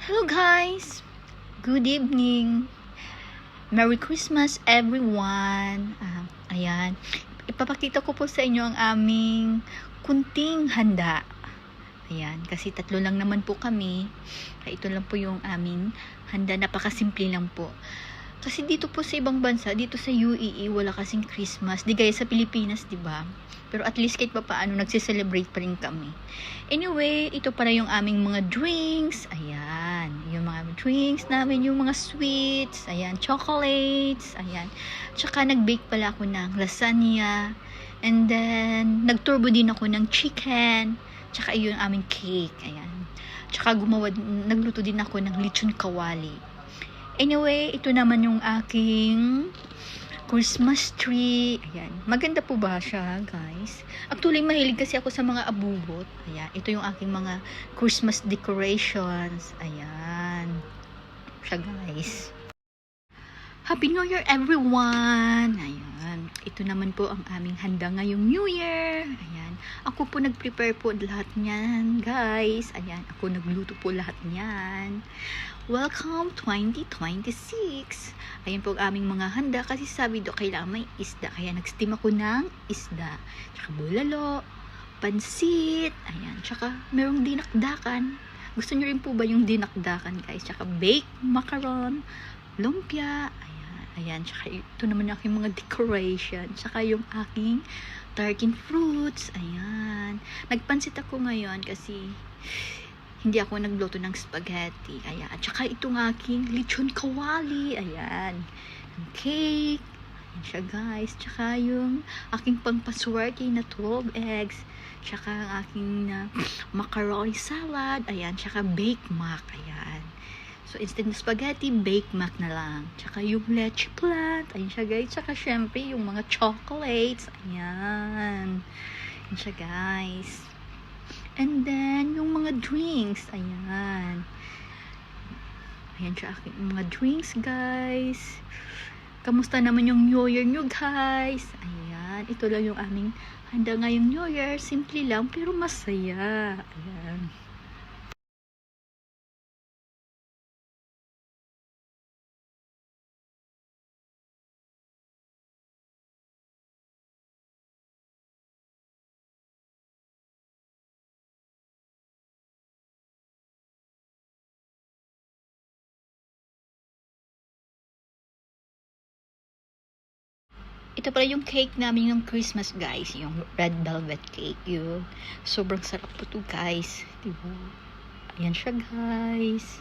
Hello guys! Good evening! Merry Christmas everyone! Ayan, ipapakita ko po sa inyo ang aming kunting handa. Ayan, kasi 3 lang naman po kami. Kaya ito lang po yung aming handa, napakasimple lang po. Kasi dito po sa ibang bansa, dito sa UAE, wala kasing Christmas. Di gaya sa Pilipinas, di ba? Pero at least kahit pa paano, nagsiselebrate pa rin kami. Anyway, ito para yung aming mga drinks. Ayan, yung mga drinks namin, yung mga sweets. Ayan, chocolates. Ayan. Tsaka nag-bake pala ako ng lasagna. And then, nag-turbo din ako ng chicken. Tsaka yung aming cake. Ayan. Tsaka nagluto din ako ng lechon kawali. Anyway, ito naman yung aking Christmas tree. Ayan. Maganda po ba siya, guys? Actually, mahilig kasi ako sa mga abubot. Ayan. Ito yung aking mga Christmas decorations. Ayan. Siya, guys. Happy New Year, everyone! Ayan. Ito naman po ang aming handa ngayong New Year. Ayan. Ako po nag-prepare po lahat niyan, guys. Ayan. Ako nagluto po lahat niyan. Welcome 2026! Ayan po ang aming mga handa kasi sabi do kailangan may isda. Kaya nag-steam ako ng isda. Tsaka bulalo, pansit, ayan. Tsaka merong dinakdakan. Gusto nyo rin po ba yung dinakdakan, guys? Tsaka baked macaron, lumpia, ayan. Ayan, tsaka ito naman yung aking mga decoration. Tsaka yung aking tarkin fruits, ayan. Nagpansit ako ngayon kasi hindi ako nagluto ng spaghetti. Ayan. At saka itong aking lechon kawali. Ayan. Ang cake. Ayan siya, guys. Tsaka yung aking pangpaswerte na 12 eggs. Tsaka ang aking macaroni salad. Ayan. Tsaka baked mac. Ayan. So, instead ng spaghetti, baked mac na lang. Tsaka yung leche plant. Ayan siya, guys. Tsaka syempre yung mga chocolates. Ayan. Ayan siya, guys. And then, yung mga drinks. Ayan. Ayan siya aking mga drinks, guys. Kamusta naman yung New Year nyo, guys? Ayan. Ito lang yung aming handa ngayong New Year. Simple lang, pero masaya. Ayan. Ito pala yung cake namin ng Christmas, guys. Yung red velvet cake. Yun. Sobrang sarap po to, guys. Diba? Ayan siya, guys.